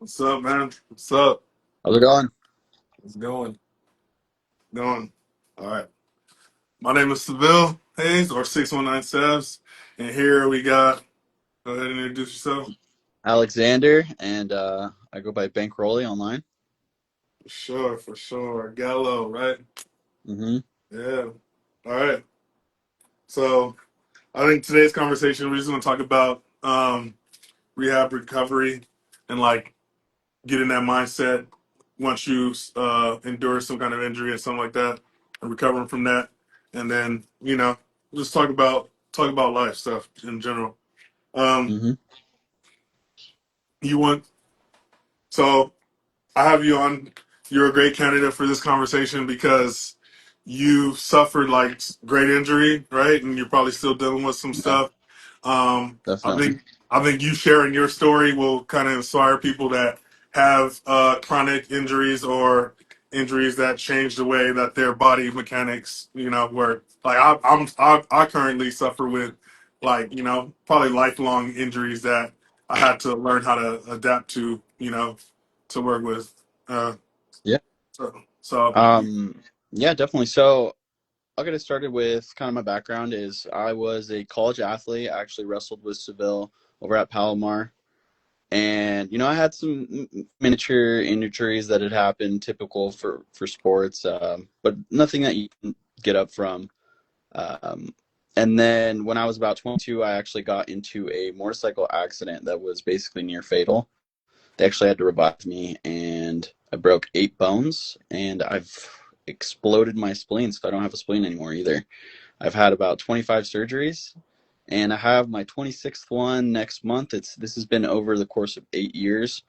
What's up, man? What's up? How's it going? It's going. All right. My name is Seville Hayes, or 619 Sevs, and here we got. Go ahead and introduce yourself. Alexander, and I go by Bankrolly online. For sure. Gallo, right? hmm Yeah. All right. So I think today's conversation we're just going to talk about rehab recovery and like get in that mindset once you endure some kind of injury or something like that, and recovering from that, and then just talk about life stuff in general. Um, hmm you want so I have you on. You're a great candidate for this conversation because you suffered like great injury, right? And you're probably still dealing with some Yeah, stuff. I definitely. think you sharing your story will kind of inspire people that have chronic injuries or injuries that change the way that their body mechanics, work. Like I currently suffer with like probably lifelong injuries that I had to learn how to adapt to, to work with. Uh, Yeah. so Um, yeah, definitely. So I'll get it started with kind of my background is I was a college athlete. I actually wrestled with Seville over at Palomar. And, I had some miniature injuries that had happened, typical for sports, but nothing that you can get up from. Um, and then when I was about 22, I actually got into a motorcycle accident that was basically near fatal. They actually had to revive me, and I broke 8 bones, and I've exploded my spleen, so I don't have a spleen anymore either. I've had about 25 surgeries, and I have my 26th one next month. This has been over the course of 8 years.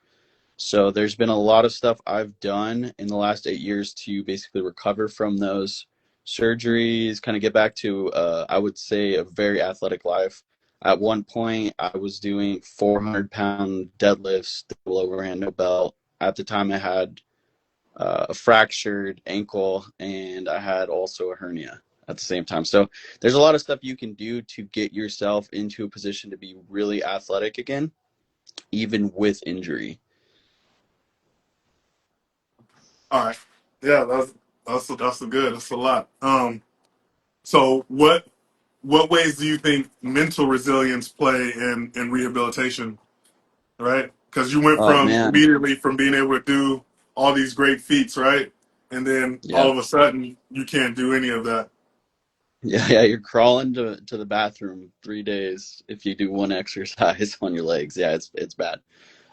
So there's been a lot of stuff I've done in the last 8 years to basically recover from those surgeries, kind of get back to, I would say, a very athletic life. At one point, I was doing 400-pound deadlifts, double overhand, no belt. At the time, I had a fractured ankle and I had also a hernia at the same time. So there's a lot of stuff you can do to get yourself into a position to be really athletic again, even with injury. all right, yeah, that's a good. That's a lot. So what ways do you think mental resilience play in rehabilitation? Right, because you went Oh from man, immediately from being able to do all these great feats, right, and then all yeah. of a sudden you can't do any of that. Yeah, you're crawling to the bathroom 3 days if you do one exercise on your legs. Yeah, it's bad.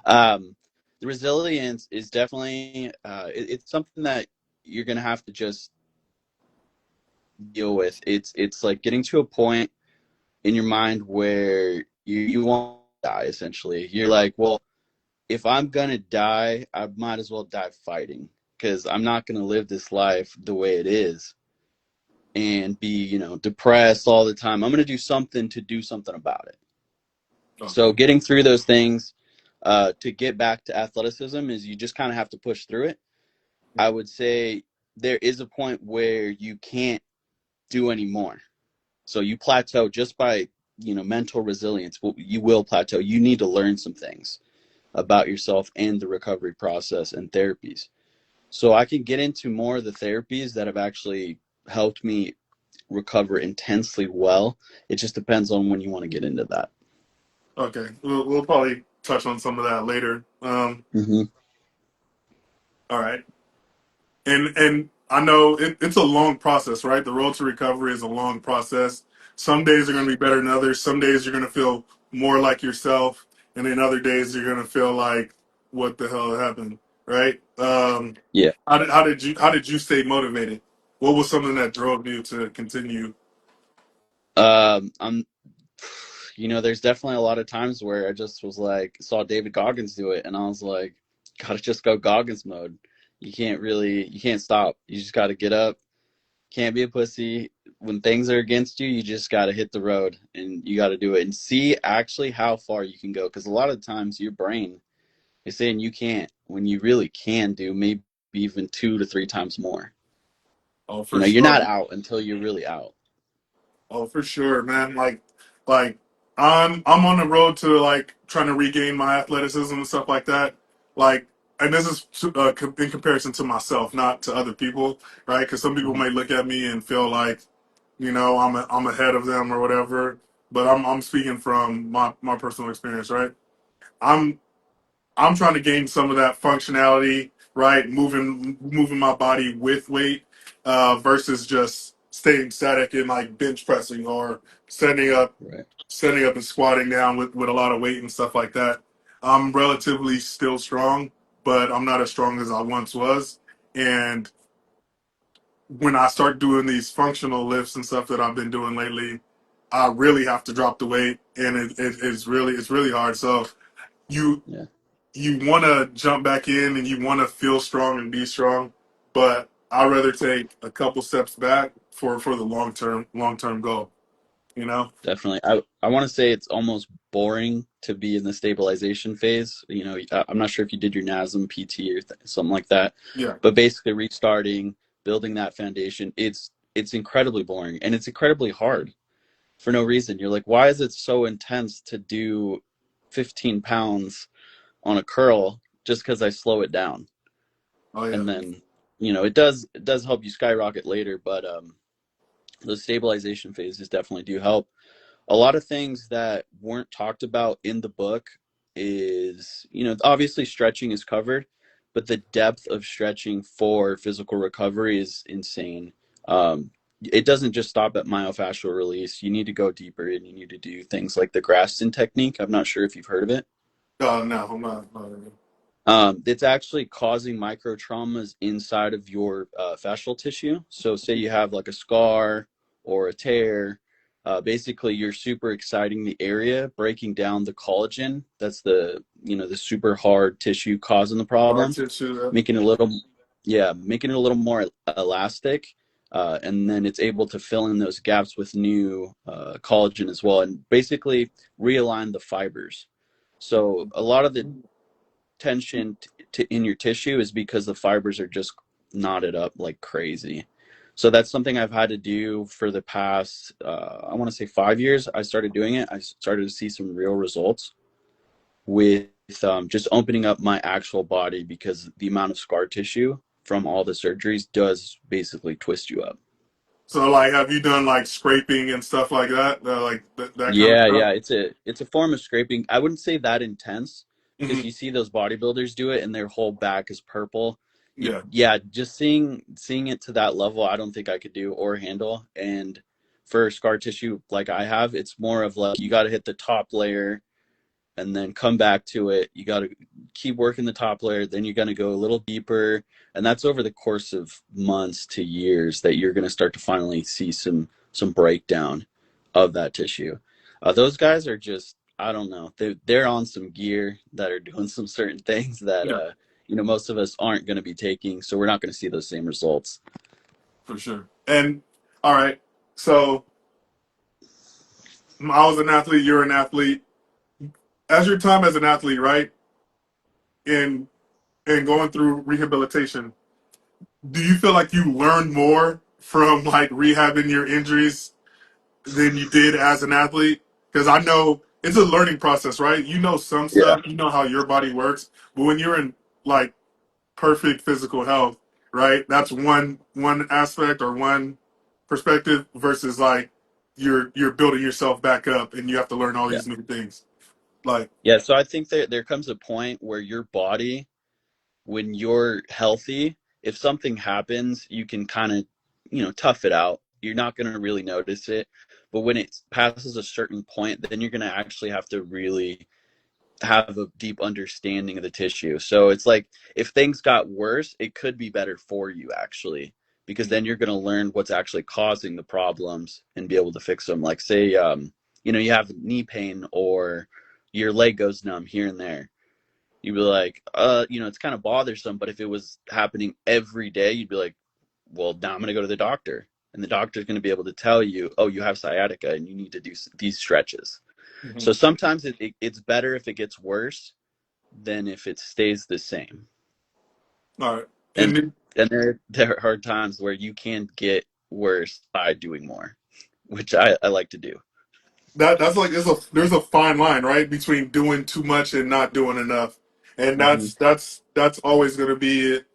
Um, the resilience is definitely it's something that you're gonna have to just deal with. It's like getting to a point in your mind where you won't die. Essentially, you're like, well, if I'm gonna die, I might as well die fighting because I'm not gonna live this life the way it is and be depressed all the time. I'm going to do something to do something about it. So Okay. getting through those things to get back to athleticism is you just kind of have to push through it. I would say there is a point where you can't do anymore, so you plateau just by mental resilience. You will plateau. You need to learn some things about yourself and the recovery process and therapies. So I can get into more of the therapies that have actually helped me recover intensely well. It just depends on when you want to get into that. Okay, we'll probably touch on some of that later. hmm All right. And I know it's a long process, right? The road to recovery is a long process. Some days are going to be better than others. Some days you're going to feel more like yourself, and then other days you're going to feel like, what the hell happened, right? Yeah. How did you stay motivated? What was something that drove you to continue? I'm, there's definitely a lot of times where I just was like, saw David Goggins do it, and I was like, gotta just go Goggins mode. You can't stop. You just gotta get up. Can't be a pussy. When things are against you, you just gotta hit the road and you gotta do it and see actually how far you can go. Because a lot of times your brain is saying you can't when you really can do maybe even 2 to 3 times more. Oh, for You're not sure. out until you're really out. Oh, for sure, man. Like I'm on the road to like trying to regain my athleticism and stuff like that. like, and this is in comparison to myself, not to other people, right? Because some people Mhm. may look at me and feel like, I'm ahead of them or whatever. But I'm speaking from my personal experience, right? I'm I'm trying to gain some of that functionality, right? Moving my body with weight, versus just staying static and like bench pressing or standing up Right. setting up and squatting down with a lot of weight and stuff like that. I'm relatively still strong, but I'm not as strong as I once was. And when I start doing these functional lifts and stuff that I've been doing lately, I really have to drop the weight, and it's really hard. So you Yeah. you want to jump back in and you want to feel strong and be strong, but I'd rather take a couple steps back for the long term goal. You know? Definitely. I want to say it's almost boring to be in the stabilization phase. I'm not sure if you did your NASM PT or something like that, Yeah. but basically restarting, building that foundation, it's incredibly boring and it's incredibly hard for no reason. You're like, why is it so intense to do 15 pounds on a curl just because I slow it down? Oh yeah. And then, it does help you skyrocket later, but those stabilization phases definitely do help. A lot of things that weren't talked about in the book is, obviously stretching is covered, but the depth of stretching for physical recovery is insane. It doesn't just stop at myofascial release. You need to go deeper and you need to do things like the Graston technique. I'm not sure if you've heard of it. No, I'm not. It's actually causing micro traumas inside of your fascial tissue. So, say you have like a scar or a tear, basically you're super exciting the area, breaking down the collagen. That's the super hard tissue causing the Hard problem, tissue. making it a little, yeah, making it a little more elastic, and then it's able to fill in those gaps with new collagen as well, and basically realign the fibers. So a lot of the tension in your tissue is because the fibers are just knotted up like crazy. So that's something I've had to do for the past, I want to say 5 years. I started doing it. I started to see some real results with just opening up my actual body because the amount of scar tissue from all the surgeries does basically twist you up. So like, have you done like scraping and stuff like that? Like that kind of Yeah, stuff. yeah, it's a form of scraping. I wouldn't say that intense because Hmm. you see those bodybuilders do it and their whole back is purple. Yeah. Yeah, just seeing it to that level, I don't think I could do or handle. And for scar tissue like I have, it's more of like you got to hit the top layer and then come back to it. You got to keep working the top layer, then you're going to go a little deeper, and that's over the course of months to years that you're going to start to finally see some breakdown of that tissue. Those guys are just, I don't know, they're on some gear that are doing some certain things that Yeah, most of us aren't going to be taking, so we're not going to see those same results. for sure. And all right, so I was an athlete. You're an athlete. As your time as an athlete, right? In going through rehabilitation, do you feel like you learned more from like rehabbing your injuries than you did as an athlete? Because I know it's a learning process, right? You know some Yeah. stuff, you know how your body works, but when you're in like perfect physical health, right? That's one aspect or one perspective versus like you're building yourself back up and you have to learn all Yeah. these new things. Like, Yeah. So I think that there comes a point where your body, when you're healthy, if something happens, you can kind of, tough it out. You're not going to really notice it. But when it passes a certain point, then you're going to actually have to really have a deep understanding of the tissue. So it's like if things got worse, it could be better for you actually, because then you're going to learn what's actually causing the problems and be able to fix them. Like say, you have knee pain or your leg goes numb here and there, you'd be like, it's kind of bothersome. But if it was happening every day, you'd be like, well, now I'm going to go to the doctor. And the doctor's going to be able to tell you, oh, you have sciatica and you need to do these stretches. So mhm. sometimes it's better if it gets worse than if it stays the same. All right, And and and there are times where you can get worse by doing more, which I like to do. that's like there's a fine line, right, between doing too much and not doing enough. And Hmm. that's always going to be it.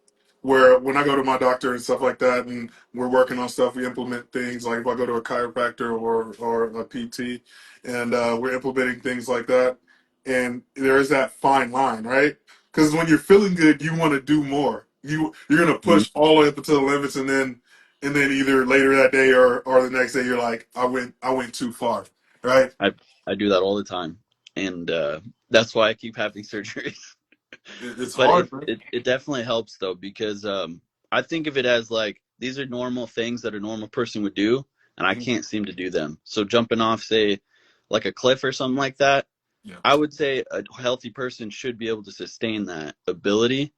Where when I go to my doctor and stuff like that, and we're working on stuff, we implement things like if I go to a chiropractor or a PT, and we're implementing things like that, and there is that fine line, right? Because when you're feeling good, you want to do more. You're gonna Hmm. push all the way up to the limits, and then either later that day or the next day, you're like, I went too far, right? I I do that all the time, and that's why I keep having surgery. It's But hard, man. it definitely helps though, because I think of it as like these are normal things that a normal person would do, and I Mhm. can't seem to do them. So jumping off, say, like a cliff or something like that, Yeah. I would say a healthy person should be able to sustain that ability,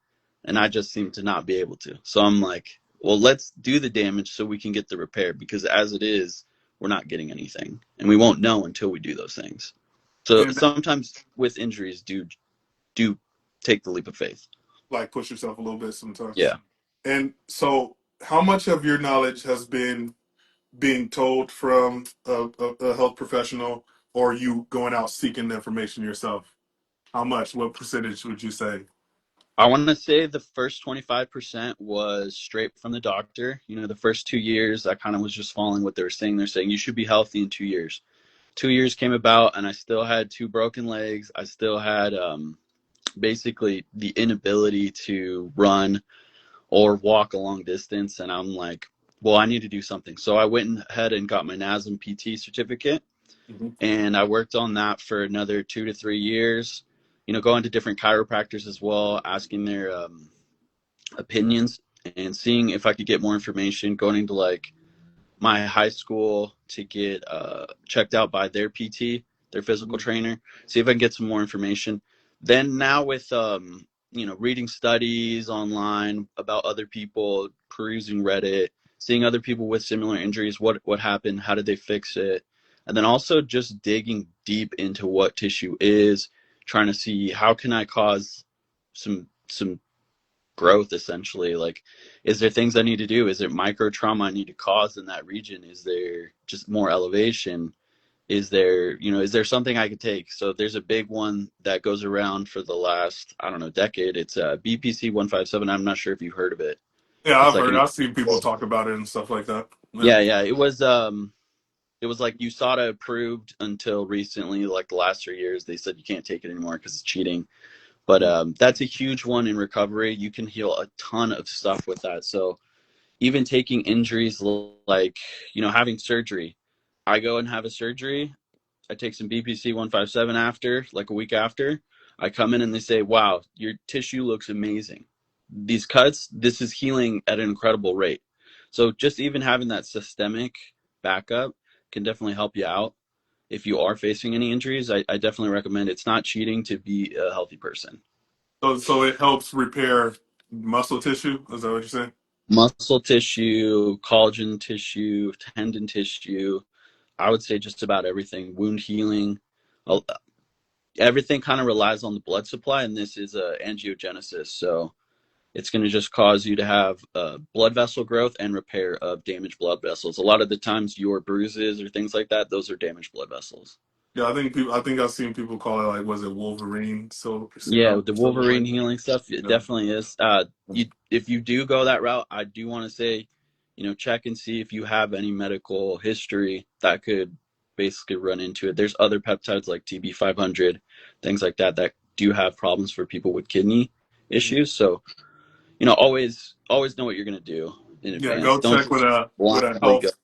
and I just seem to not be able to. So I'm like, well, let's do the damage so we can get the repair, because as it is, we're not getting anything, and we won't know until we do those things. So And sometimes with injuries, do take the leap of faith. like push yourself a little bit sometimes. Yeah. And so, how much of your knowledge has been being told from a health professional, or you going out seeking the information yourself? How much? What percentage would you say? I want to say the first 25% was straight from the doctor. You know, the first 2 years, I kind of was just following what they were saying. They're saying you should be healthy in 2 years. 2 years came about, and I still had two broken legs. I still had basically the inability to run or walk a long distance. And I'm like, well, I need to do something. So I went ahead and got my NASM PT certificate, Hmm. and I worked on that for another 2 to 3 years. You know, going to different chiropractors as well, asking their opinions and seeing if I could get more information, going into like my high school to get checked out by their PT, their physical Hmm. trainer, see if I can get some more information. Then now with you know, reading studies online about other people, perusing Reddit, seeing other people with similar injuries, what happened, how did they fix it, and then also just digging deep into what tissue is, trying to see how can I cause some growth essentially. Like, is there things I need to do? Is it micro trauma I need to cause in that region? Is there just more elevation? Is there, you know, is there something I could take? So there's a big one that goes around for the last, I don't know, decade. It's BPC 157. I'm not sure if you've heard of it. Yeah, It's I've like heard. an, I've seen people talk about it and stuff like that. Yeah. yeah, it was like USADA approved until recently, like the last 3 years. They said you can't take it anymore because it's cheating. But that's a huge one in recovery. You can heal a ton of stuff with that. So even taking injuries like, you know, having surgery, I go and have a surgery, I take some BPC 157 after, like a week after, I come in and they say, wow, your tissue looks amazing, these cuts, this is healing at an incredible rate. So just even having that systemic backup can definitely help you out if you are facing any injuries. I definitely recommend. It's not cheating to be a healthy person. So it helps repair muscle tissue. Is that what you're saying? Muscle tissue, collagen tissue, tendon tissue, I would say just about everything. Wound healing, everything kind of relies on the blood supply, and this is a angiogenesis, so it's going to just cause you to have blood vessel growth and repair of damaged blood vessels. A lot of the times, your bruises or things like that, those are damaged blood vessels. Yeah, I think people. I think I've seen people call it like, was it Wolverine? So Yeah, syndrome, the something Wolverine like. healing stuff, it Yeah. definitely is. You, if you do go that route, I do want to say, you know, check and see if you have any medical history that could basically run into it. There's other peptides like TB500, things like that, that do have problems for people with kidney issues. So, you know, always know what you're gonna do in Yeah, advance. go Don't check just with a blindly go. health.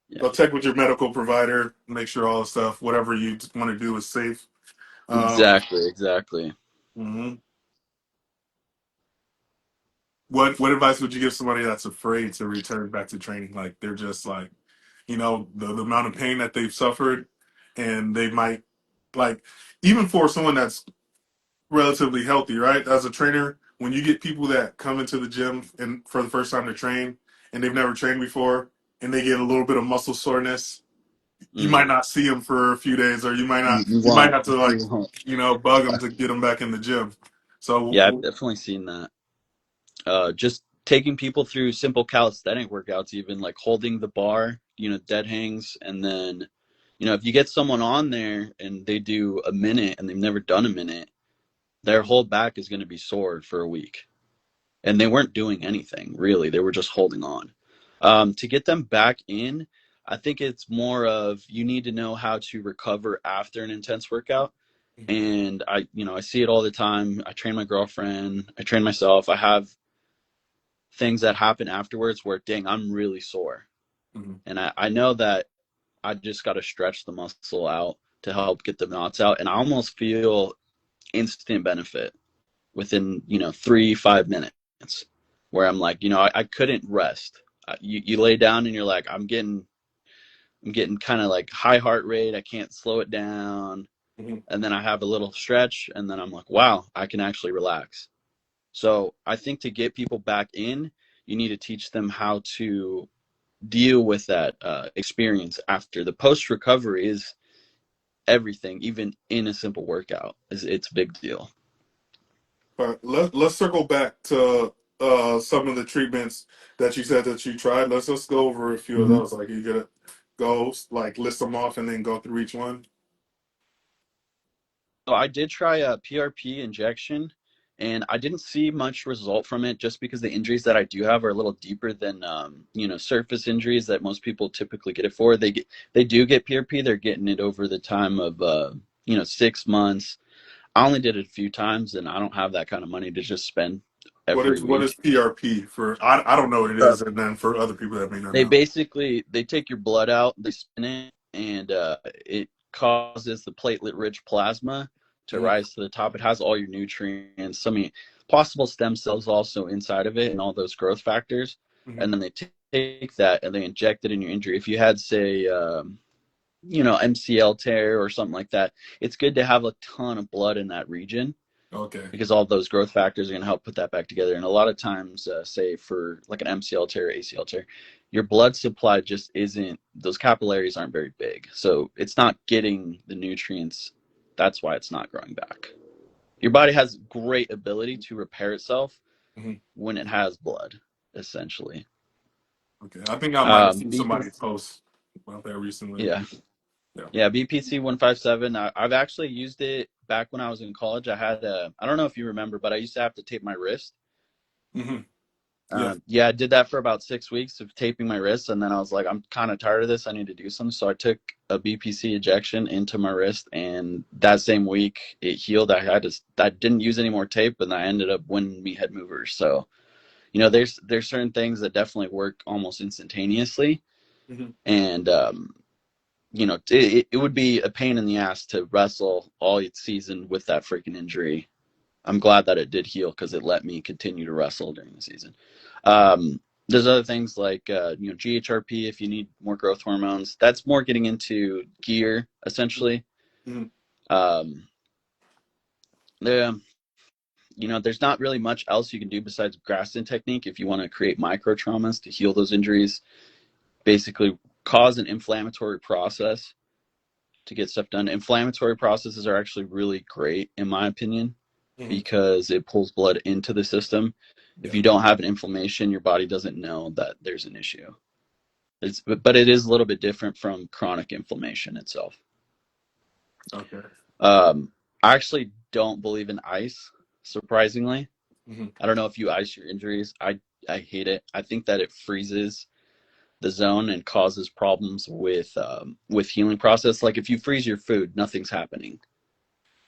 Yeah, Go check with your medical provider. Make sure all the stuff, whatever you want to do, is safe. Um, exactly. mhm. What advice would you give somebody that's afraid to return back to training? Like they're just like, the amount of pain that they've suffered, and they might like, even for someone that's relatively healthy, right? As a trainer, when you get people that come into the gym and for the first time to train and they've never trained before and they get a little bit of muscle soreness, you might Mm. not see them for a few days, or You you might won't. have to like, You won't. bug them to get them back in the gym. Yeah, I've So definitely seen that. Just taking people through simple calisthenic workouts, even like holding the bar, you know, dead hangs. And then, you know, if you get someone on there and they do a minute and they've never done a minute, their whole back is going to be sore for a week. And they weren't doing anything really. They were just holding on. To get them back in, I think it's more of you need to know how to recover after an intense workout. And I see it all the time. I train my girlfriend, I train myself. I have things that happen afterwards where, dang, I'm really sore. Mm-hmm. And I know that I just got to stretch the muscle out to help get the knots out. And I almost feel instant benefit within, 3-5 minutes where I'm like, I couldn't rest. You lay down and you're like, I'm getting kind of like high heart rate. I can't slow it down. Mm-hmm. And then I have a little stretch and then I'm like, wow, I can actually relax. So I think to get people back in, you need to teach them how to deal with that experience after. The post recovery is everything, even in a simple workout. It's a big deal. But let's circle back to some of the treatments that you said that you tried. Let's just go over a few of Mm-hmm. those. Like you gotta go like list them off and then go through each one. So I did try a PRP injection, and I didn't see much result from it just because the injuries that I do have are a little deeper than surface injuries that most people typically get it for. They do get PRP. They're getting it over the time of 6 months. I only did it a few times, and I don't have that kind of money to just spend What every is week. PRP for? I don't know what it Uh, is, and then for other people that may not They know. basically they take your blood out, they spin it, and it causes the platelet-rich plasma to Mm-hmm. rise to the top. It has all your nutrients, some possible stem cells also inside of it, and all those growth factors. Mm-hmm. And then they take that and they inject it in your injury. If you had, say, MCL tear or something like that, it's good to have a ton of blood in that region Okay. because all those growth factors are going to help put that back together. And a lot of times, say for like an MCL tear, ACL tear, your blood supply just isn't, those capillaries aren't very big. So it's not getting the nutrients. That's why it's not growing back. Your body has great ability to repair itself Mm-hmm. when it has blood, essentially. Okay. I think I might have seen BPC, somebody post about that recently. yeah. Yeah. Yeah, BPC 157. I've actually used it back when I was in college. I don't know if you remember, but I used to have to tape my wrist. Mm-hmm. Yeah. Yeah, I did that for about 6 weeks of taping my wrists, and then I was like, I'm kind of tired of this. I need to do something. So I took a BPC injection into my wrist, and that same week it healed. I didn't use any more tape, and I ended up winning me head movers. So there's certain things that definitely work almost instantaneously, Mm-hmm. and it would be a pain in the ass to wrestle all season with that freaking injury. I'm glad that it did heal because it let me continue to wrestle during the season. Um, there's other things like GHRP if you need more growth hormones. That's more getting into gear essentially. Mm-hmm. Um, the, there's not really much else you can do besides Graston technique if you want to create micro traumas to heal those injuries. Basically, cause an inflammatory process to get stuff done. Inflammatory processes are actually really great in my opinion Mm-hmm. because it pulls blood into the system. If Yeah. you don't have an inflammation, your body doesn't know that there's an issue. But it is a little bit different from chronic inflammation itself. Okay. Um, I actually don't believe in ice, surprisingly. Mm-hmm. I don't know if you ice your injuries. I hate it. I think that it freezes the zone and causes problems with healing process. Like if you freeze your food, nothing's happening.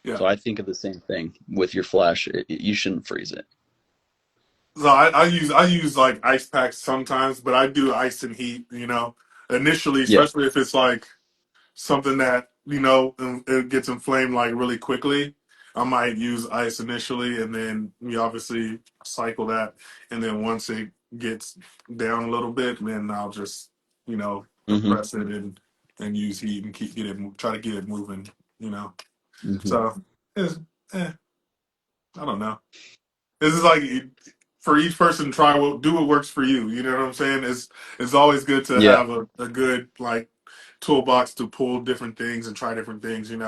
Yeah. So I think of the same thing with your flesh. You shouldn't freeze it. So I use like ice packs sometimes, but I do ice and heat. Initially, Yeah. especially if it's like something that it gets inflamed like really quickly. I might use ice initially, and then we obviously cycle that, and then once it gets down a little bit, then I'll just Mm-hmm. compress it and use heat and keep get it try to get it moving. You know, Mm-hmm. so it's, I don't know. This is like for each person, try what do what works for you. You know what I'm saying? It's always good to Yeah. have a good like toolbox to pull different things and try different things. And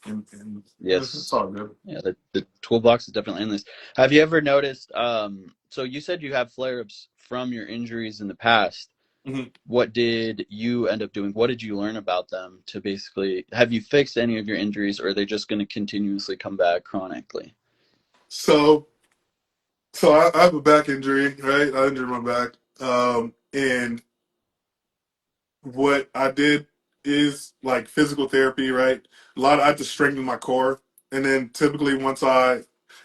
it's Yes. all good. Yeah. The toolbox is definitely endless. Have you ever noticed? So you said you have flare-ups from your injuries in the past. Hmm. What did you end up doing? What did you learn about them to basically have you fixed any of your injuries, or are they just going to continuously come back chronically? So I have a back injury, right? I injured my back, and what I did is like physical therapy, right? A lot I had to strengthen my core, and then typically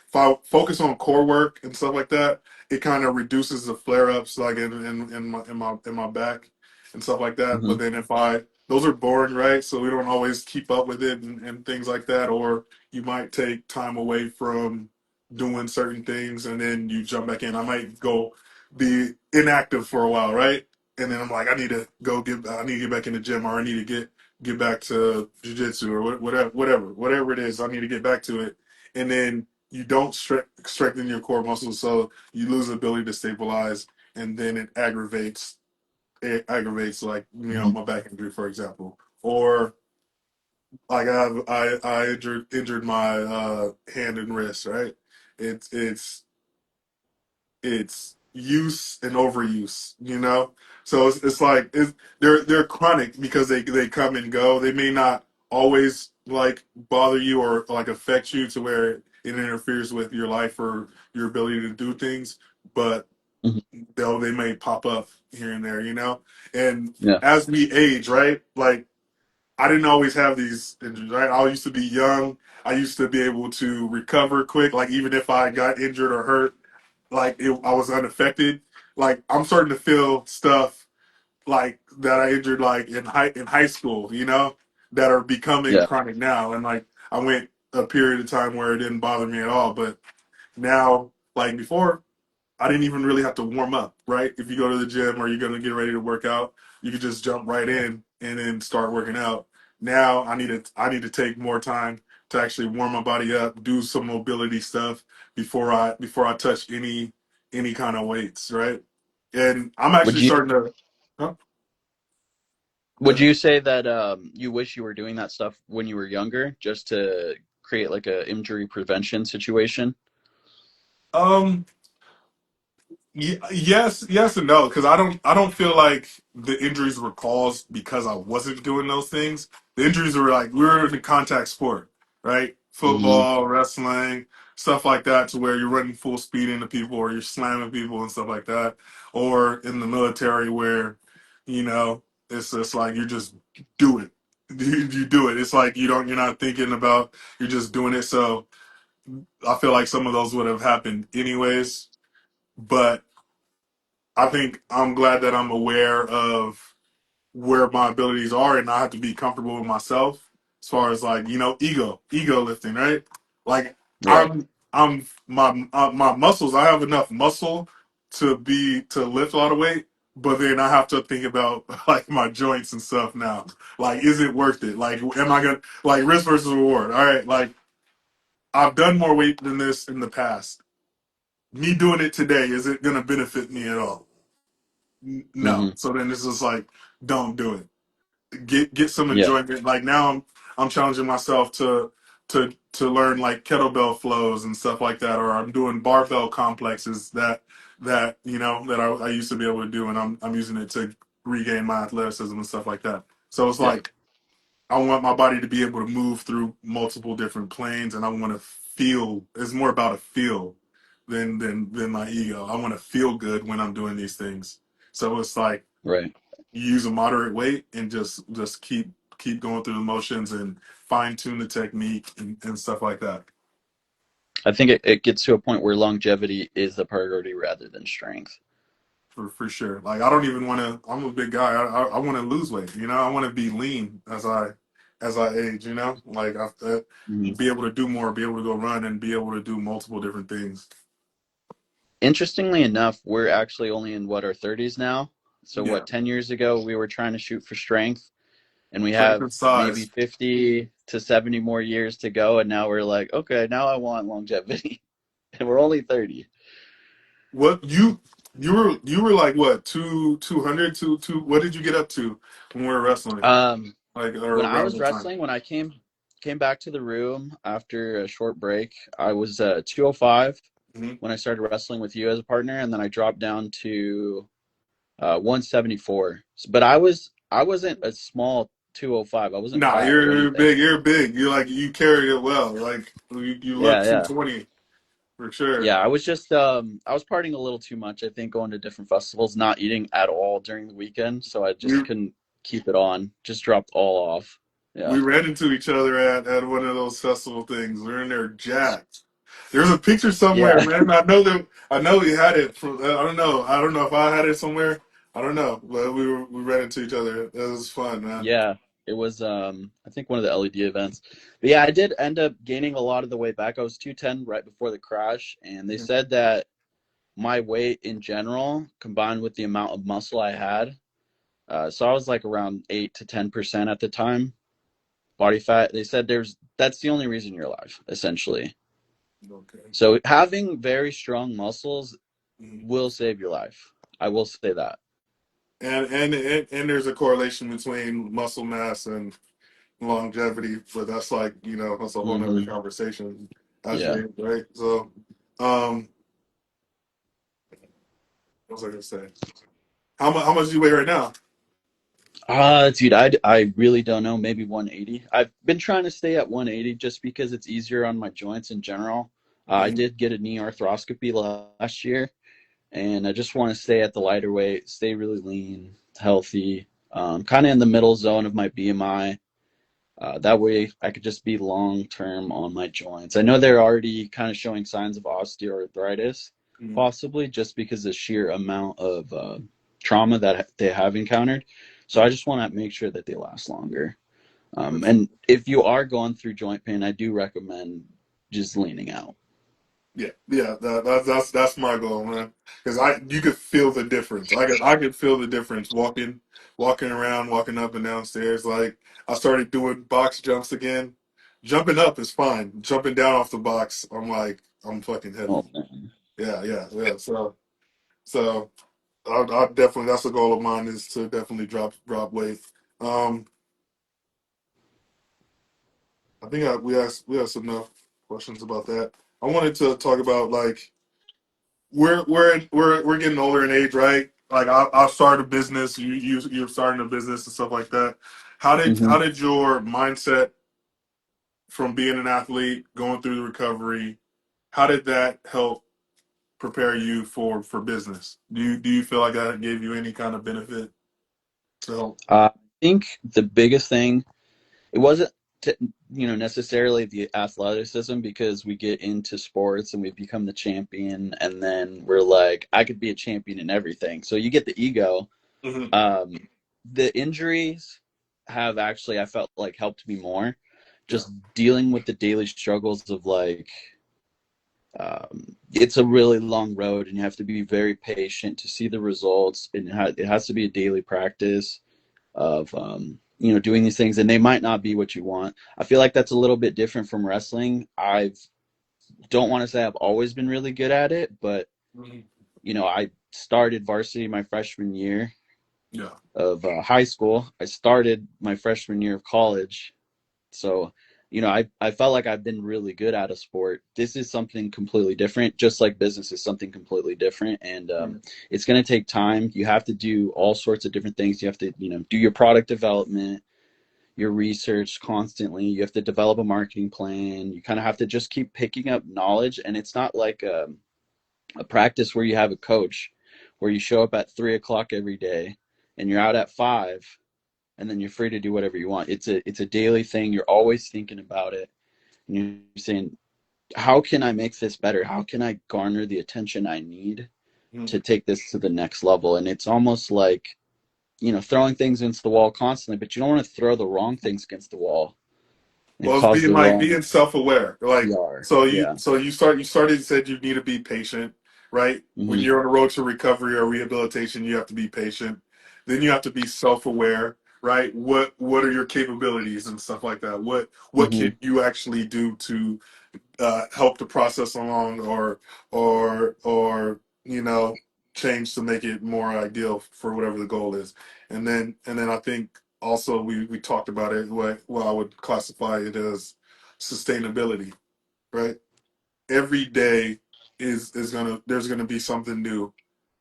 if I focus on core work and stuff like that, it kind of reduces the flare ups like in my back and stuff like that. Hmm. But then if I those are boring, right? So we don't always keep up with it and things like that, or you might take time away from doing certain things and then you jump back in. I might go be inactive for a while, right? And then I'm like, I need to get back in the gym, or I need to get back to jujitsu, or whatever it is. I need to get back to it, and then you don't strengthen your core muscles, so you lose the ability to stabilize, and then it aggravates like Hmm. my back injury, for example, or like I injured my hand and wrist, right? It's it's use and overuse, so it's like they're chronic because they come and go. They may not always like bother you or like affect you to where it interferes with your life or your ability to do things, but Hmm. they may pop up here and there, and Yeah. as we age, right, like I didn't always have these injuries, right? I used to be young. I used to be able to recover quick, like even if I got injured or hurt, I was unaffected. Like I'm starting to feel stuff like that I injured like in high school, that are becoming Yeah. chronic now. And like I went a period of time where it didn't bother me at all, but now like before I didn't even really have to warm up, right? If you go to the gym or you're gonna get ready to work out, you could just jump right in and then start working out. Now I need to take more time to actually warm my body up, do some mobility stuff before I touch any kind of weights, right? And I'm Would actually you starting to. Huh? Go would ahead. you say that you wish you were doing that stuff when you were younger, just to create like a injury prevention situation? Um, yes and no, because I don't feel like the injuries were caused because I wasn't doing those things. The injuries were like we were in a contact sport, right? Hmm. Football, wrestling, stuff like that, to where you're running full speed into people or you're slamming people and stuff like that, or in the military where, you know, it's just like you just do it. You do it. It's like you're not thinking about, you're just doing it. So I feel like some of those would have happened anyways, but I think I'm glad that I'm aware of where my abilities are, and I have to be comfortable with myself as far as like ego lifting, right? Like Right. I'm my muscles. I have enough muscle to lift a lot of weight, but then I have to think about like my joints and stuff now. Like, is it worth it? Like, am I gonna like risk versus reward? All right, like I've done more weight than this in the past. Me doing it today, is it gonna benefit me at all? No. Hmm. So then it's just like, don't do it. Get some Yeah. enjoyment. Like now I'm challenging myself to learn like kettlebell flows and stuff like that, or I'm doing barbell complexes that I used to be able to do, and I'm using it to regain my athleticism and stuff like that. So it's Yeah. like I want my body to be able to move through multiple different planes, and I want to feel. It's more about a feel than my ego. I want to feel good when I'm doing these things. So it's like Right. you use a moderate weight and just keep going through the motions and fine tune the technique and stuff like that. I think it gets to a point where longevity is the priority rather than strength. For sure. Like I don't even want to. I'm a big guy. I want to lose weight. I want to be lean as I age. Like Hmm. be able to do more, be able to go run, and be able to do multiple different things. Interestingly enough, we're actually only in what, our 30s now. So Yeah, what, 10 years ago we were trying to shoot for strength, and we strength have and maybe size. 50 to 70 more years to go, and now we're like, okay, now I want longevity. And we're only 30. What you were like what 200 two? What did you get up to when we were wrestling? Um Like or when I around was the time? wrestling, when I came back to the room after a short break, I was 205 Hmm. when I started wrestling with you as a partner, and then I dropped down to 174. But I wasn't a small 205. I wasn't Nah, fat or you're anything. big. You're big. You carry it well. Like you Yeah, look yeah. 220. for sure. Yeah, I was just I was partying a little too much, I think, going to different festivals, not eating at all during the weekend, so I We just couldn't keep it on. Just dropped all off. we Yeah. ran into each other at one of those festival things. We are in there jacked. There's a picture somewhere, Yeah. man. I know we had it from. I don't know. I don't know if I had it somewhere. I don't know, but we ran into each other. It was fun, man. Yeah. It was I think one of the LED events. But yeah, I did end up gaining a lot of the weight back. I was 210 right before the crash, and they said that my weight in general combined with the amount of muscle I had, so I was like around 8 to 10% at the time body fat. They said that's the only reason you're alive, essentially. Okay. So having very strong muscles Mhm. will save your life. I will say that. And there's a correlation between muscle mass and longevity, but that's like that's a whole nother Hmm. conversation. Yeah. Actually, right? So, um, what was I gonna say? How much do you weigh right now? Dude, I really don't know. Maybe 180. I've been trying to stay at 180 just because it's easier on my joints in general. I Mhm. did get a knee arthroscopy last year, and I just want to stay at the lighter weight, stay really lean, healthy, kind of in the middle zone of my BMI. That way, I could just be long term on my joints. I know they're already kind of showing signs of osteoarthritis, Mhm. possibly just because the sheer amount of trauma that they have encountered. So Yeah. I just want to make sure that they last longer. For And if you are going through joint pain, I do recommend just leaning out. Yeah, yeah, that's my goal, man. Because you could feel the difference. I could feel the difference walking around, walking up and down stairs. Like I started doing box jumps again. Jumping up is fine. Jumping down off the box, I'm fucking Oh, heavy. man. Yeah, yeah, yeah. So I definitely that's a goal of mine is to definitely drop weight. Um, I think we asked enough questions about that. I wanted to talk about like we're getting older in age, right? Like I've started a business, you're starting a business and stuff like that. How Mhm. did your mindset from being an athlete, going through the recovery, how did that help prepare you for business? Do you feel like that gave you any kind of benefit to help? I think the biggest thing it wasn't t- necessarily the athleticism because we get into sports and we become the champion and then we're like I could be a champion in everything, so you get the ego. Hmm. um the injuries have actually, I felt like, helped me more, Yeah. just dealing with the daily struggles of like it's a really long road and you have to be very patient to see the results, and it has to be a daily practice of doing these things, and they might not be what you want. I feel like that's a little bit different from wrestling. I don't want to say I've always been really good at it, but Hmm. I started varsity my freshman year Yeah. of high school. I started my freshman year of college. So, I felt like I've been really good at a sport. This is something completely different, just like business is something completely different. And Mhm. it's going to take time. You have to do all sorts of different things. You have to, do your product development, your research constantly. You have to develop a marketing plan. You kind of have to just keep picking up knowledge. And it's not like a practice where you have a coach, where you show up at 3 o'clock every day and you're out at 5, and then you're free to do whatever you want. It's a daily thing. You're always thinking about it. And you're saying, how can I make this better? How can I garner the attention I need Mhm. to take this to the next level? And it's almost like, throwing things against the wall constantly, but you don't want to throw the wrong things against the wall and Well, it's cause being the like wrong being self-aware. Like PR. so you Yeah. so you start you started said you need to be patient, right? When Hmm. you're on the road to recovery or rehabilitation, you have to be patient. Then you have to be self-aware, right? What are your capabilities and stuff like that? What Hmm. can you actually do to help the process along or change to make it more ideal for whatever the goal is. And then I think also we talked about it what I would classify it as sustainability, right? Every day is gonna there's gonna be something new,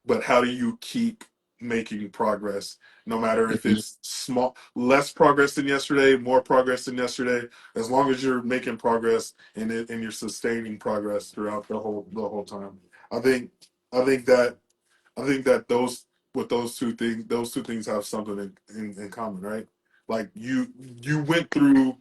but how do you keep making progress, no matter if Mhm. it's small, less progress than yesterday, more progress than yesterday. As long as you're making progress and you're sustaining progress throughout the whole time. I think I think that I think that those two things have something in common, right? Like you went through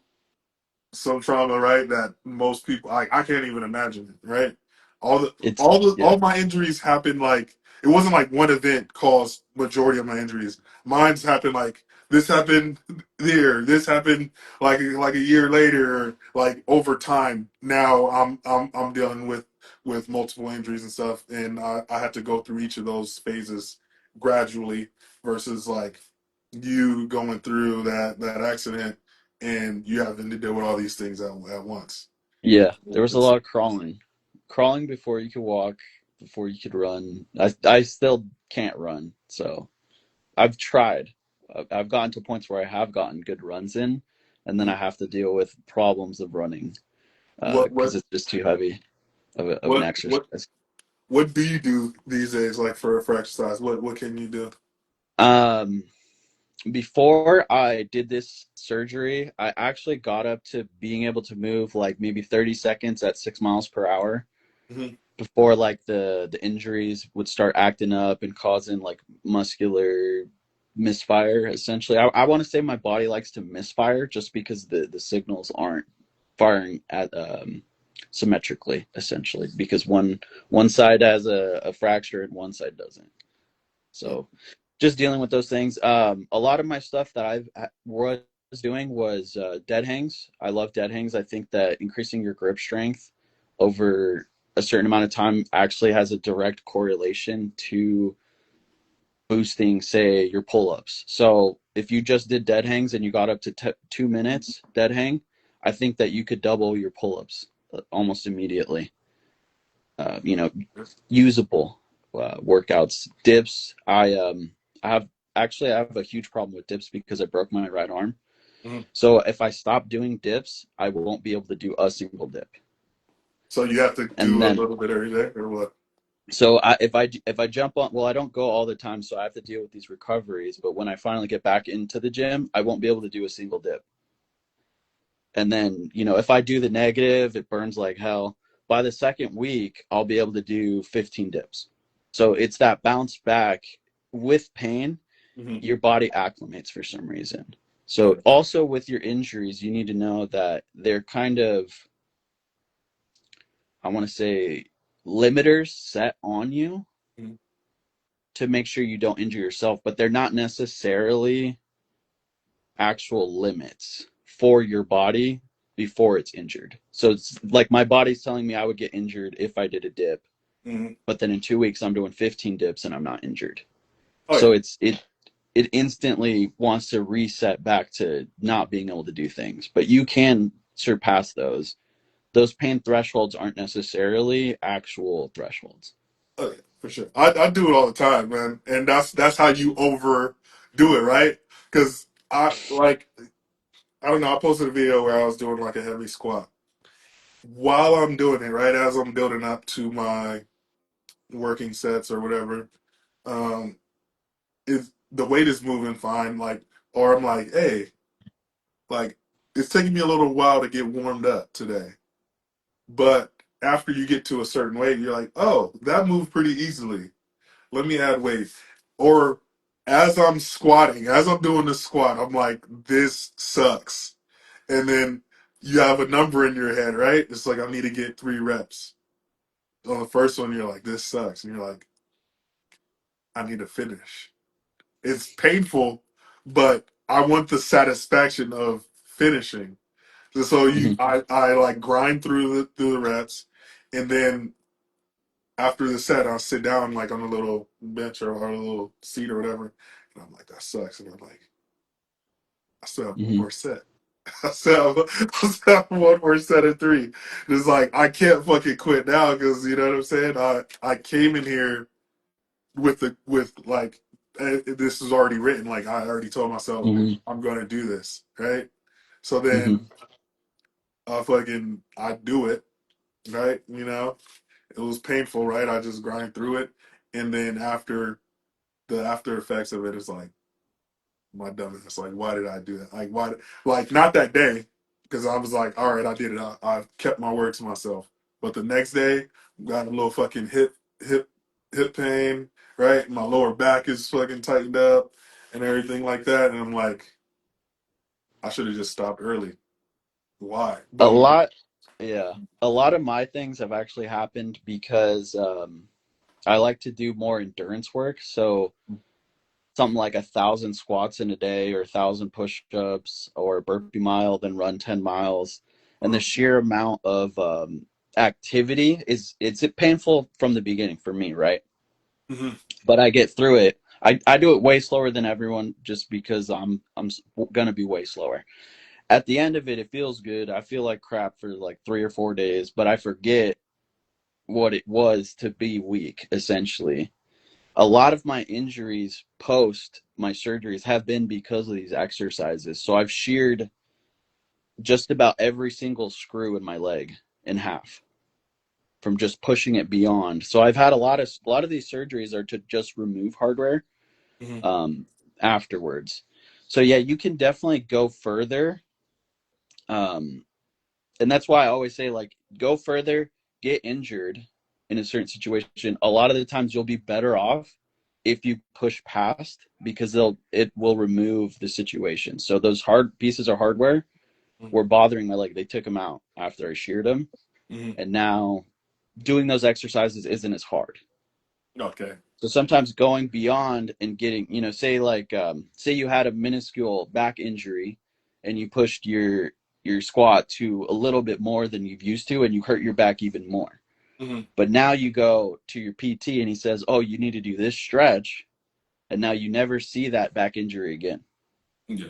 some trauma, right? That most people, I can't even imagine it, right? All the It's all the yeah, all my injuries happened like it wasn't like one event caused majority of my injuries. Mine's happened like this happened there, this happened like a year later, like over time. Now I'm dealing with multiple injuries and stuff, and I had to go through each of those phases gradually versus like you going through that accident and you having to deal with all these things at once. yeah. There was a It's, lot of crawling before you could walk, before you could run. I still can't run, so I've tried. I've gotten to points where I have gotten good runs in, and then I have to deal with problems of running what because what it's just too heavy of an what what exercise. what do you do these days, like for exercise? What can you do? Um, Before I did this surgery, I actually got up to being able to move like maybe 30 seconds at 6 miles per hour Hmm. before like the injuries would start acting up and causing like muscular misfire essentially. I want to say my body likes to misfire just because the signals aren't firing at symmetrically essentially because one side has a fracture and one side doesn't. So just dealing with those things. A lot of my stuff that was doing was dead hangs. I love dead hangs. I think that increasing your grip strength over a certain amount of time actually has a direct correlation to boosting, say, your pull ups. So if you just did dead hangs and you got up to 2 minutes dead hang, I think that you could double your pull ups almost immediately. You know, usable workouts. Dips. I have I have a huge problem with dips because I broke my right arm. Hmm. So if I stop doing dips, I won't be able to do a single dip. So you have to And do a then little bit every day, or what? if I jump on, well, I don't go all the time, so I have to deal with these recoveries. But when I finally get back into the gym, I won't be able to do a single dip. And then, if I do the negative, it burns like hell. By the second week, I'll be able to do 15 dips. So it's that bounce back with pain, Hmm. your body acclimates for some reason. So Okay. also with your injuries, you need to know that they're kind of, I want to say, limiters set on you Hmm. to make sure you don't injure yourself, but they're not necessarily actual limits for your body before it's injured. So it's like my body's telling me I would get injured if I did a dip, Hmm. but then in 2 weeks I'm doing 15 dips and I'm not injured. Oh So yeah. it instantly wants to reset back to not being able to do things. But you can surpass those. Those pain thresholds aren't necessarily actual thresholds. Oh yeah, for sure. I do it all the time, man, and that's how you overdo it, right? Because I don't know. I posted a video where I was doing like a heavy squat while I'm doing it, right as I'm building up to my working sets or whatever. Um, is the weight is moving fine, like, or I'm like, hey, like it's taking me a little while to get warmed up today, but after you get to a certain weight, you're like, oh, that moved pretty easily. Let me add weight. Or as I'm squatting, as I'm doing the squat, I'm like, this sucks. And then you have a number in your head, right? It's like I need to get 3 reps. On the first one, you're like, this sucks, and you're like, I need to finish. It's painful, but I want the satisfaction of finishing. So Mm-hmm. I like grind through the reps, and then after the set, I'll sit down like on a little bench or a little seat or whatever, and I'm like, that sucks, and I'm like, I still have one Mm-hmm. more set. I still have one more set of 3. It's like I can't fucking quit now because you know what I'm saying. I came in here with like this is already written. Like I already told myself Mm-hmm. I'm going to do this, right? So Mm-hmm. then I do it, right? It was painful, right? I just grind through it, and then after. the after effects of it is like my dumbass. Like, why did I do that? Like, why? Like, not that day, because I was like, all right, I did it. I kept my word to myself. But the next day, got a little fucking hip pain. Right, my lower back is fucking tightened up and everything like that. And I'm like, I should have just stopped early. Why? A But lot, yeah. A lot of my things have actually happened because I like to do more endurance work. So something like 1,000 squats in a day, or 1,000 push-ups, or a burpee mile, then run 10 miles. And the sheer amount of activity it's painful from the beginning for me, right? mm-hmm, But I get through it. I do it way slower than everyone, just because I'm gonna be way slower. At the end of it, it feels good. I feel like crap for like 3 or 4 days, but I forget what it was to be weak, essentially. A lot of my injuries post my surgeries have been because of these exercises. So I've sheared just about every single screw in my leg in half from just pushing it beyond. So I've had a lot of these surgeries are to just remove hardware mm-hmm, um, afterwards. So yeah, you can definitely go further. Um, and that's why I always say, like, go further, get injured in a certain situation. A lot of the times you'll be better off if you push past, because it will remove the situation. So those hard pieces of hardware were bothering my leg. They took them out after I sheared them, mm-hmm. and now doing those exercises isn't as hard. Okay. So sometimes going beyond and getting, say you had a minuscule back injury and you pushed your squat to a little bit more than you've used to, and you hurt your back even more. Mm-hmm. But now you go to your PT and he says, "Oh, you need to do this stretch." And now you never see that back injury again. Yeah.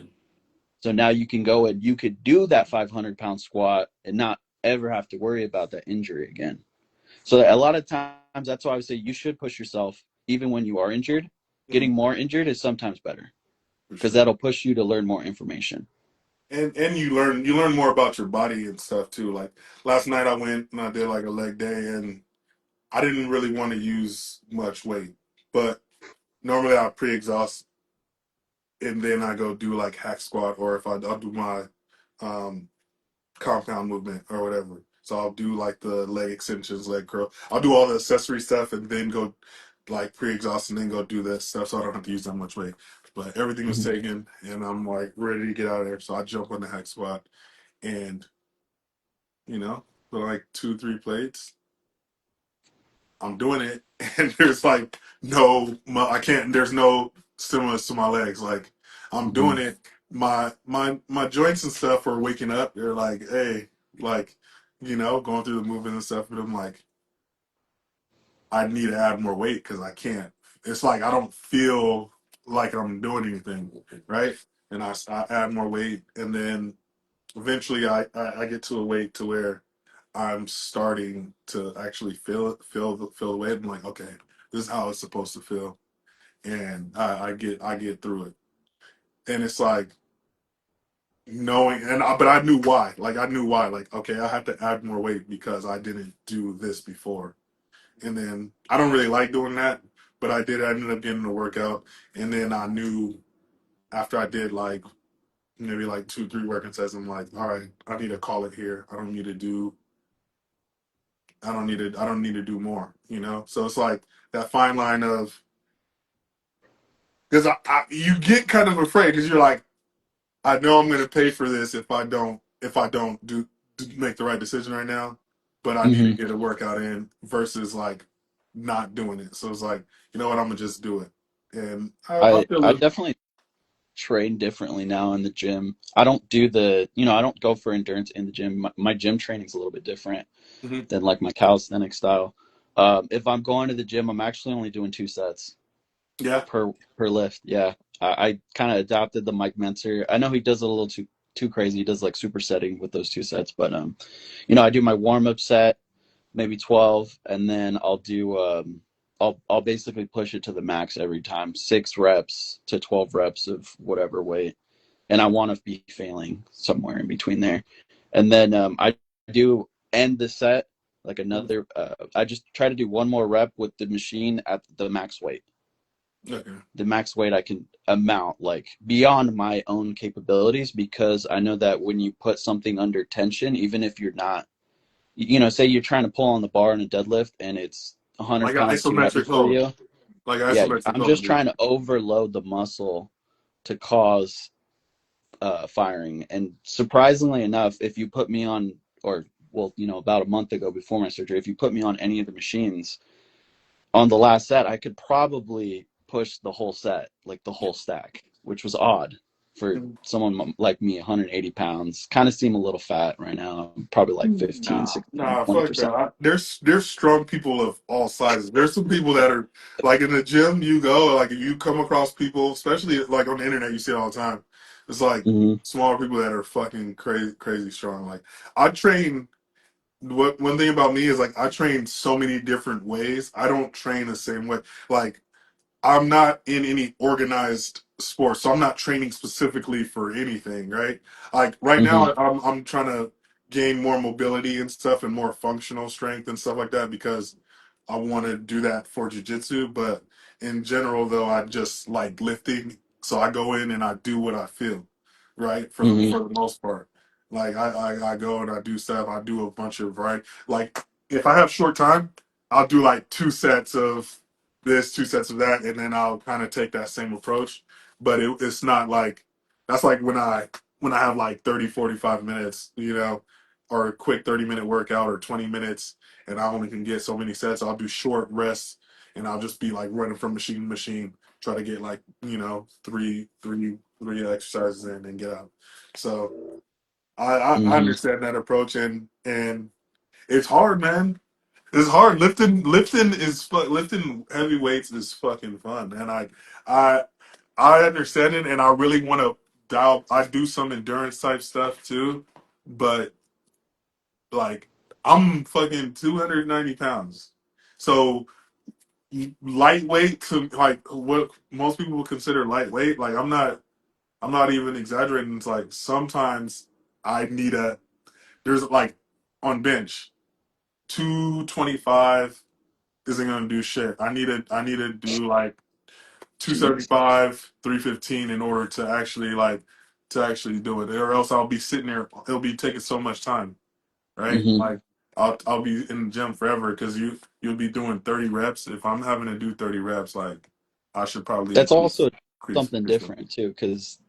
So now you can go and you could do that 500-pound squat and not ever have to worry about that injury again. So a lot of times, that's why I would say you should push yourself even when you are injured. Mm-hmm. Getting more injured is sometimes better, For because sure. that'll push you to learn more information. And you learn more about your body and stuff too. Like last night I went and I did like a leg day and I didn't really want to use much weight. But normally I pre-exhaust and then I go do like hack squat or if I'll do my um compound movement or whatever. So I'll do like the leg extensions, leg curl. I'll do all the accessory stuff and then go like pre-exhaust and then go do that stuff so I don't have to use that much weight. But everything was Mhm. taken and I'm like ready to get out of there. So I jump on the hack squat and for like 2, 3 plates. I'm doing it, and there's like I can't. There's no stimulus to my legs. Like I'm doing Mhm. it. My joints and stuff are waking up. They're like, hey, like going through the movement and stuff. But I'm like, I need to add more weight because I can't. It's like I don't feel like I'm doing anything, right? And I add more weight, and then eventually I get to a weight to where I'm starting to actually feel the weight. I'm like, okay, this is how it's supposed to feel, and I get through it. And it's like knowing, but I knew why. Like I knew why. Like okay, I have to add more weight because I didn't do this before. And then I don't really like doing that, but I did. I ended up getting a workout, and then I knew after I did like maybe like 2, 3 working sets, I'm like, all right, I need to call it here. I don't need to do I don't need to do more. So it's like that fine line of because you get kind of afraid because you're like, I know I'm gonna pay for this if I don't do make the right decision right now, but I need to Mhm. get a workout in versus like not doing it. So it's like, you know what, I'm gonna just do it. And I feel I it. definitely train differently now in the gym. I don't do I don't go for endurance in the gym. My gym training is a little bit different Mhm. than like my calisthenic style. If I'm going to the gym, I'm actually only doing 2 sets Yeah. per lift. Yeah, I kind of adopted the Mike Mentzer. I know he does it a little too crazy. He does like supersetting with those 2 sets, but I do my warm up set, maybe 12, and then I'll basically push it to the max every time, 6 reps to 12 reps of whatever weight, and I want to be failing somewhere in between there, and then I do end the set like Mhm. another. I just try to do one more rep with the machine at the max weight. Okay. the max weight I can amount, like beyond my own capabilities, because I know that when you put something under tension, even if you're not, say you're trying to pull on the bar in a deadlift and it's 100 Like an pounds too heavy isometric for hold. you. Like an Yeah, isometric I'm hold, just dude. trying to overload the muscle to cause firing. And surprisingly enough, if you put me on, or well, about a month ago before my surgery, if you put me on any of the machines on the last set, I could probably push the whole set, like the whole stack, which was odd for someone like me, 180 pounds. Kind of seem a little fat right now. I'm probably like 15, Nah, 16, nah, fuck that. 20%. There's strong people of all sizes. There's some people that are like in the gym. You go like if you come across people, especially like on the internet, you see it all the time. It's like Mm-hmm. smaller people that are fucking crazy strong. Like I train. What one thing about me is like I train so many different ways. I don't train the same way. Like I'm not in any organized sport, so I'm not training specifically for anything, right? Like right Mm-hmm. now, I'm trying to gain more mobility and stuff, and more functional strength and stuff like that because I want to do that for jujitsu. But in general, though, I just like lifting, so I go in and I do what I feel, right? Mm-hmm. For the most part, like I go and I do stuff. I do a bunch of variety. Like if I have short time, I'll do like two sets of this, two sets of that, and then I'll kind of take that same approach. But it's not like that's like when I have like 30, 45 minutes, or a quick 30-minute workout or 20 minutes, and I only can get so many sets. I'll do short rests, and I'll just be like running from machine to machine, try to get like three exercises in and get out. So I Mm-hmm. understand that approach, and it's hard, man. It's hard. Lifting heavy weights is fucking fun, and I I understand it, and I really want to dial. I do some endurance type stuff too, but like I'm fucking 290 pounds, so lightweight to like what most people would consider lightweight. Like I'm not even exaggerating. It's like sometimes I need a there's like on bench 225 isn't gonna do shit. I need to do like Jeez. 275, 315 in order to actually do it. Or else I'll be sitting there. It'll be taking so much time, right? Mm-hmm. Like I'll be in the gym forever because you'll be doing 30 reps. If I'm having to do 30 reps, like I should probably That's also something increase them. different too, because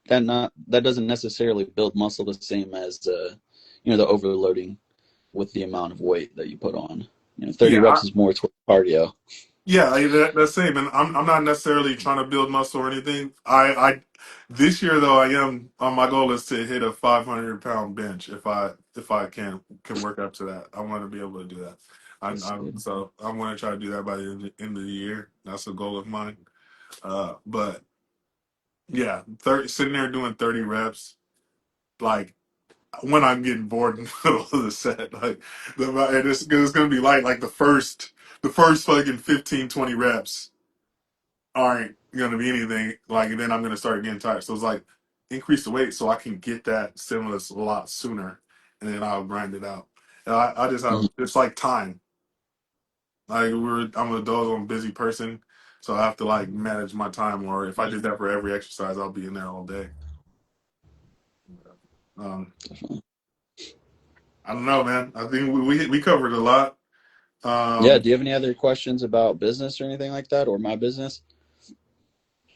that doesn't necessarily build muscle the same as the overloading with the amount of weight that you put on. 30 Yeah, reps is more towards cardio. yeah, like that's same, and I'm not necessarily trying to build muscle or anything. I this year though I am. My goal is to hit a 500-pound bench if I can work up to that. I want to be able to do that. That's good. So I'm going to try to do that by the end of the year. That's a goal of mine. But yeah, sitting there doing 30 reps, like when I'm getting bored in the middle of the set, like and it's going to be like the first fucking 15 20 reps aren't gonna be anything like, and then I'm gonna start getting tired. So it's like increase the weight so I can get that stimulus a lot sooner, and then I'll grind it out. And I just have Mhm. it's like time. Like I'm a dog, I'm a busy person, so I have to like manage my time. Or if I did that for every exercise, I'll be in there all day. Um, I don't know, man. I think we covered a lot. Yeah. Um, Do you have any other questions about business or anything like that, or my business?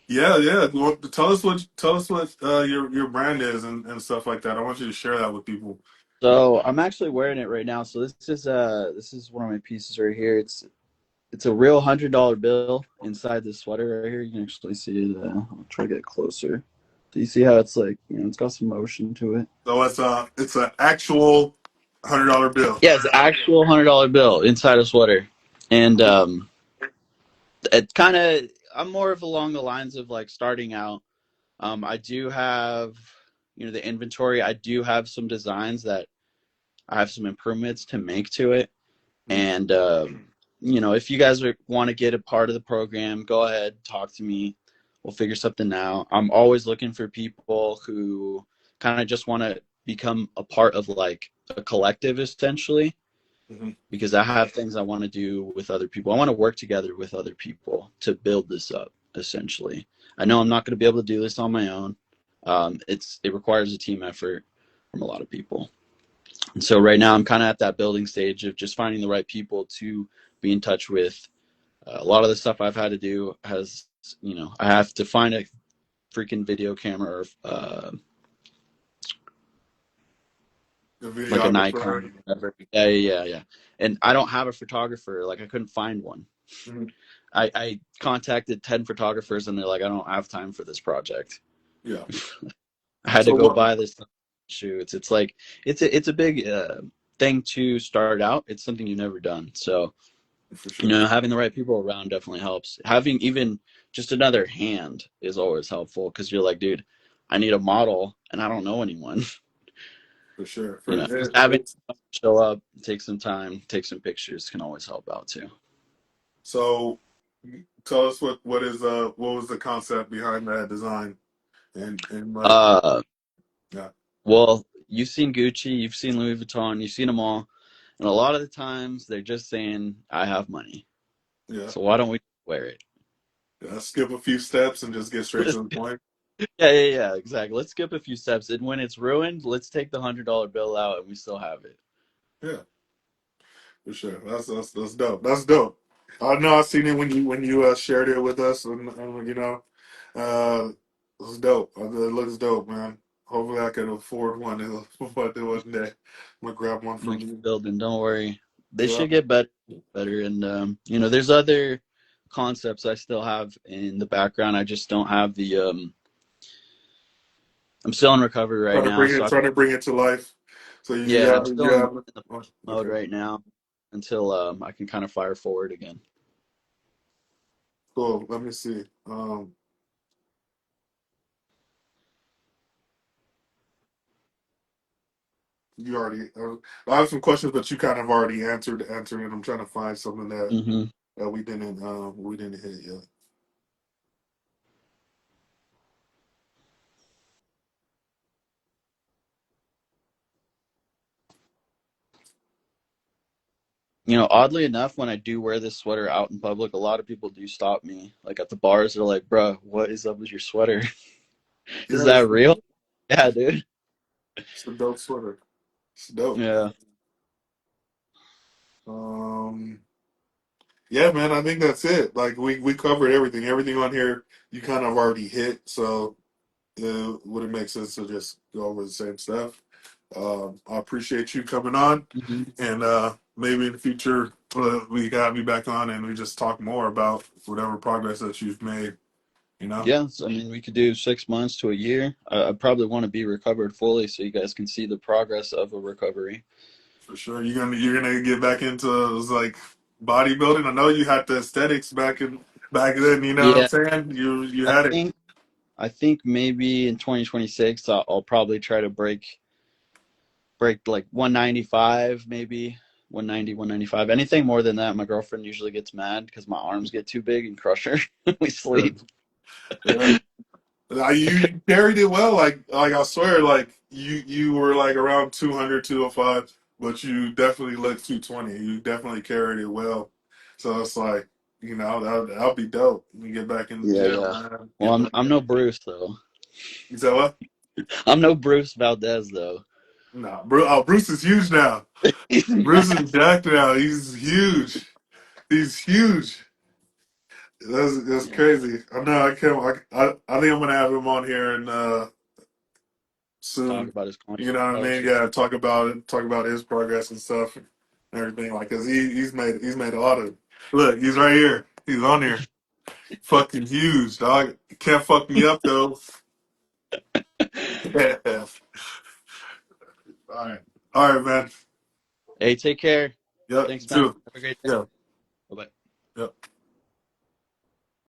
yeah. Well, tell us what your brand is and stuff like that. I want you to share that with people. So I'm actually wearing it right now. So this is one of my pieces right here. It's a real $100 bill inside the sweater right here. You can actually see it. I'll try to get closer. Do you see how it's like? It's got some motion to it. So it's an actual $100 bill. Yeah, it's an actual $100 bill inside a sweater, and it kind of I'm more of along the lines of like starting out. I do have the inventory. I do have some designs that I have some improvements to make to it. Mm, And if you guys want to get a part of the program, go ahead, talk to me. We'll figure something out. I'm always looking for people who kind of just want to become a part of like a collective, essentially, mhm. because I have things I want to do with other people. I want to work together with other people to build this up. essentially. I know I'm not going to be able to do this on my own. It requires a team effort from a lot of people. And so right now I'm kind of at that building stage of just finding the right people to be in touch with. A lot of the stuff I've had to do has, I have to find a freaking video camera or The like a videographer. Nikon, whatever. Yeah. And I don't have a photographer. Like I couldn't find one. Mhm. I contacted 10 photographers and they're like, I don't have time for this project. Yeah. I had to So go what? buy this shoots. It's like it's a big thing to start out. It's something you've never done. So, For sure. having the right people around definitely helps. Having even just another hand is always helpful because you're like, dude, I need a model and I don't know anyone. For sure. Just having someone show up, take some time, take some pictures can always help out too. So tell us what was the concept behind that design and like Uh, yeah well, you've seen Gucci, you've seen Louis Vuitton, you've seen them all, and a lot of the times they're just saying, "I have money, yeah so why don't we wear it?" yeah skip a few steps and just get straight to the point. Yeah, exactly. Let's skip a few steps, and when it's ruined, let's take the $100 bill out, and we still have it. Yeah, for sure. That's dope. That's dope. I know I seen it when you shared it with us and uh it's dope. It looks dope, man. Hopefully I can afford one one day. I'm gonna grab one We from keep you. building. Don't worry. They Yeah. should get better, and there's other concepts I still have in the background. I just don't have the. I'm still in recovery right now, so Trying to bring it to life. So yeah, I'm you still in have the oh, mode okay. right now until I can kind of fire forward again. Cool. Let me see. You already. I have some questions, but you kind of already answered it. I'm trying to find something Hmm. that we didn't hit yet. Oddly enough, when I do wear this sweater out in public, a lot of people do stop me. Like at the bars, they're like, "Bruh, what is up with your sweater? Is Yeah, that real?" Yeah, dude. it's a dope sweater. It's dope. Yeah. Um, yeah, man. I think that's it. Like we covered everything. Everything on here you kind of already hit. So would it make sense to just go over the same stuff? I appreciate you coming on, Hmm. and maybe in the future we got me back on and we just talk more about whatever progress that you've made. You know, Yeah, so, I mean, we could do 6 months to a year. I probably want to be recovered fully so you guys can see the progress of a recovery. for sure. You're gonna get back into like bodybuilding. I know you had the aesthetics back then. You know what I'm Yeah, saying? You I had it. think I think maybe in 2026 I'll probably try to break like 195, maybe 190, 195. Anything more than that, my girlfriend usually gets mad because my arms get too big and crush her when we Yeah. sleep. Yeah. You carried it well. Like I swear, like you were like around 200, 205, but you definitely looked 220. You definitely carried it well. So it's like, that'll be dope. You get back in the Yeah, gym, yeah. man. Well, Get I'm back I'm no in. Bruce though. You said what? I'm no Bruce Valdez though. Nah, Bruce is huge now. He's Bruce is mad. jacked now. He's huge. He's huge. That's Yeah. crazy. I know. I can't. I think I'm gonna have him on here and Talk soon. about his You know what I mean? controversy. Yeah, talk about it, talk about his progress and stuff and everything. Like, cause he's made a lot of. Look, he's right here. He's on here. Fucking huge, dog. Can't fuck me up though. Yeah. All right, all right, man. Hey, take care. Yep, you Thanks, man. too. Have a great day. Yeah.